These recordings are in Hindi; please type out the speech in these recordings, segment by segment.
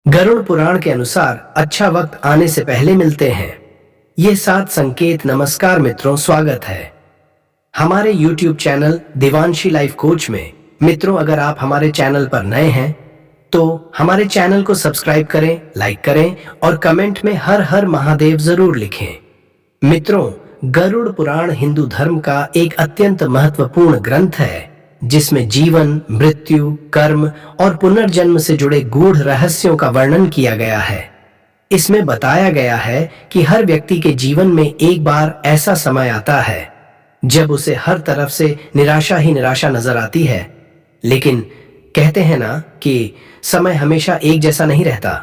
गरुड़ पुराण के अनुसार अच्छा वक्त आने से पहले मिलते हैं। ये 7 संकेत। नमस्कार मित्रों, स्वागत है हमारे YouTube channel Divanshi life coach में। मित्रों, अगर आप हमारे चैनल पर नए हैं तो हमारे चैनल को सब्सक्राइब करें, लाइक करें और कमेंट में हर हर महादेव जरूर लिखें। मित्रों, गरुड़ पुराण हिंदू धर्म का एक अत्यंत महत्वपूर्ण ग्रंथ है जिसमें जीवन, मृत्यु, कर्म और पुनर्जन्म से जुड़े गूढ़ रहस्यों का वर्णन किया गया है। इसमें बताया गया है कि हर व्यक्ति के जीवन में एक बार ऐसा समय आता है जब उसे हर तरफ से निराशा ही निराशा नजर आती है। लेकिन कहते हैं ना कि समय हमेशा एक जैसा नहीं रहता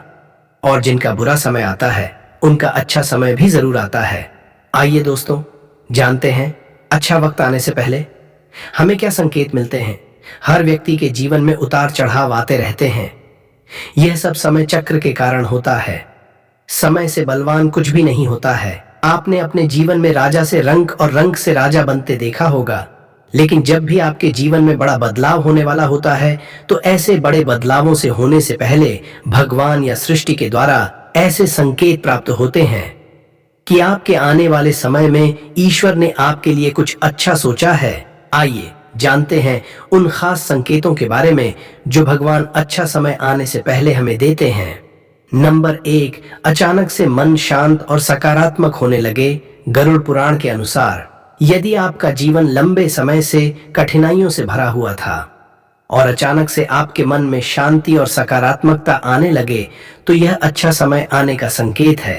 और जिनका बुरा समय आता है उनका अच्छा समय भी जरूर आता है। आइए दोस्तों, जानते हैं अच्छा वक्त आने से पहले हमें क्या संकेत मिलते हैं। हर व्यक्ति के जीवन में उतार चढ़ाव आते रहते हैं। यह सब समय चक्र के कारण होता है। समय से बलवान कुछ भी नहीं होता है। आपने अपने जीवन में राजा से रंक और रंक से राजा बनते देखा होगा, लेकिन जब भी आपके जीवन में बड़ा बदलाव होने वाला होता है तो ऐसे बड़े बदलावों से होने से पहले भगवान या सृष्टि के द्वारा ऐसे संकेत प्राप्त होते हैं कि आपके आने वाले समय में ईश्वर ने आपके लिए कुछ अच्छा सोचा है। आइए जानते हैं उन खास संकेतों के बारे में जो भगवान अच्छा समय आने से पहले हमें देते हैं। नंबर 1, अचानक से मन शांत और सकारात्मक होने लगे। गरुड़ पुराण के अनुसार यदि आपका जीवन लंबे समय से कठिनाइयों से भरा हुआ था और अचानक से आपके मन में शांति और सकारात्मकता आने लगे तो यह अच्छा समय आने का संकेत है।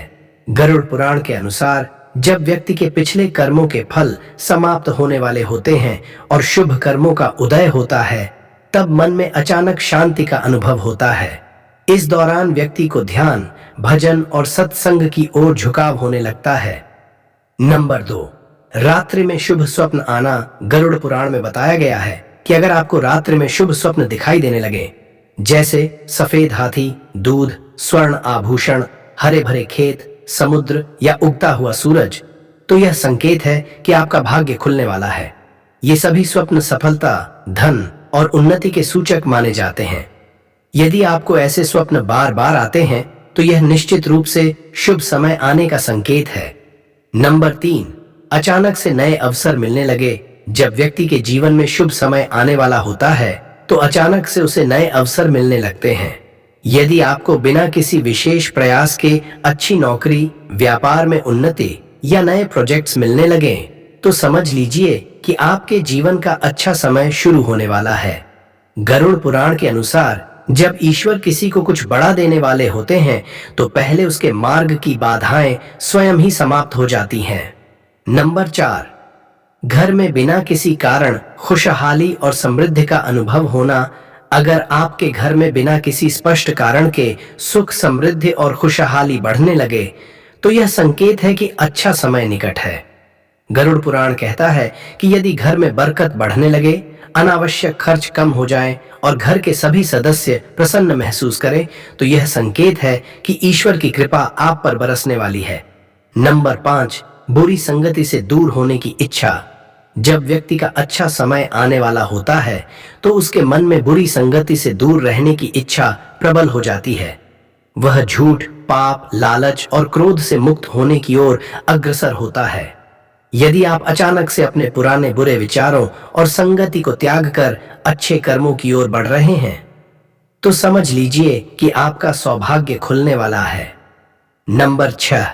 गरुड़ पुराण के अनुसार जब व्यक्ति के पिछले कर्मों के फल समाप्त होने वाले होते हैं और शुभ कर्मों का उदय होता है, तब मन में अचानक शांति का अनुभव होता है। इस दौरान व्यक्ति को ध्यान, भजन और सत्संग की ओर झुकाव होने लगता है। नंबर 2, रात्रि में शुभ स्वप्न आना। गरुड़ पुराण में बताया गया है कि अगर आपको रात्रि में शुभ स्वप्न दिखाई देने लगे, जैसे सफेद हाथी, दूध, स्वर्ण आभूषण, हरे भरे खेत, समुद्र या उगता हुआ सूरज, तो यह संकेत है कि आपका भाग्य खुलने वाला है। ये सभी स्वप्न सफलता, धन और उन्नति के सूचक माने जाते हैं। यदि आपको ऐसे स्वप्न बार बार आते हैं तो यह निश्चित रूप से शुभ समय आने का संकेत है। नंबर 3, अचानक से नए अवसर मिलने लगे। जब व्यक्ति के जीवन में शुभ समय आने वाला होता है तो अचानक से उसे नए अवसर मिलने लगते हैं। यदि आपको बिना किसी विशेष प्रयास के अच्छी नौकरी, व्यापार में उन्नति या नए प्रोजेक्ट्स मिलने लगे तो समझ लीजिए कि आपके जीवन का अच्छा समय शुरू होने वाला है। गरुड़ पुराण के अनुसार जब ईश्वर किसी को कुछ बड़ा देने वाले होते हैं तो पहले उसके मार्ग की बाधाएं स्वयं ही समाप्त हो जाती हैं। नंबर 4, घर में बिना किसी कारण खुशहाली और समृद्धि का अनुभव होना। अगर आपके घर में बिना किसी स्पष्ट कारण के सुख, समृद्धि और खुशहाली बढ़ने लगे तो यह संकेत है कि अच्छा समय निकट है। गरुड़ पुराण कहता है कि यदि घर में बरकत बढ़ने लगे, अनावश्यक खर्च कम हो जाए और घर के सभी सदस्य प्रसन्न महसूस करें तो यह संकेत है कि ईश्वर की कृपा आप पर बरसने वाली है। नंबर 5, बुरी संगति से दूर होने की इच्छा। जब व्यक्ति का अच्छा समय आने वाला होता है तो उसके मन में बुरी संगति से दूर रहने की इच्छा प्रबल हो जाती है। वह झूठ, पाप, लालच और क्रोध से मुक्त होने की ओर अग्रसर होता है। यदि आप अचानक से अपने पुराने बुरे विचारों और संगति को त्याग कर अच्छे कर्मों की ओर बढ़ रहे हैं तो समझ लीजिए कि आपका सौभाग्य खुलने वाला है। नंबर 6,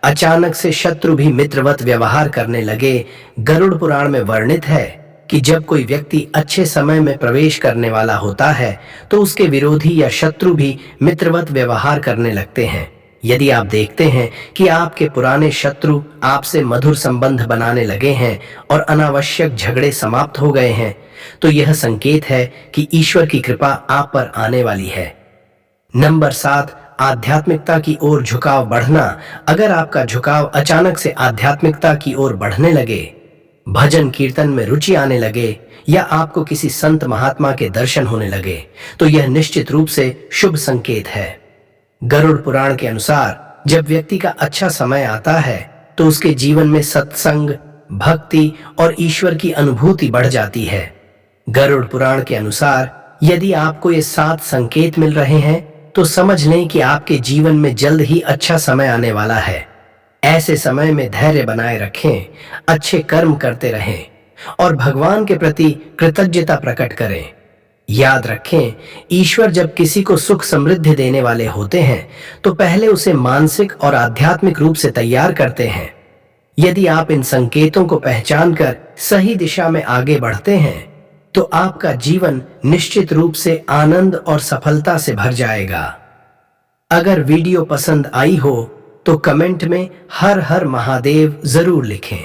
अचानक से शत्रु भी मित्रवत व्यवहार करने लगे। गरुड़ पुराण में वर्णित है कि जब कोई व्यक्ति अच्छे समय में प्रवेश करने वाला होता है तो उसके विरोधी या शत्रु भी मित्रवत व्यवहार करने लगते हैं। यदि आप देखते हैं कि आपके पुराने शत्रु आपसे मधुर संबंध बनाने लगे हैं और अनावश्यक झगड़े समाप्त हो गए हैं तो यह संकेत है कि ईश्वर की कृपा आप पर आने वाली है। नंबर 7, आध्यात्मिकता की ओर झुकाव बढ़ना। अगर आपका झुकाव अचानक से आध्यात्मिकता की ओर बढ़ने लगे, भजन कीर्तन में रुचि आने लगे या आपको किसी संत महात्मा के दर्शन होने लगे तो यह निश्चित रूप से शुभ संकेत है। गरुड़ पुराण के अनुसार जब व्यक्ति का अच्छा समय आता है तो उसके जीवन में सत्संग, भक्ति और ईश्वर की अनुभूति बढ़ जाती है। गरुड़ पुराण के अनुसार यदि आपको ये 7 संकेत मिल रहे हैं तो समझ लें कि आपके जीवन में जल्द ही अच्छा समय आने वाला है। ऐसे समय में धैर्य बनाए रखें, अच्छे कर्म करते रहें और भगवान के प्रति कृतज्ञता प्रकट करें। याद रखें, ईश्वर जब किसी को सुख समृद्धि देने वाले होते हैं तो पहले उसे मानसिक और आध्यात्मिक रूप से तैयार करते हैं। यदि आप इन संकेतों को पहचानकर सही दिशा में आगे बढ़ते हैं तो आपका जीवन निश्चित रूप से आनंद और सफलता से भर जाएगा। अगर वीडियो पसंद आई हो तो कमेंट में हर हर महादेव जरूर लिखें।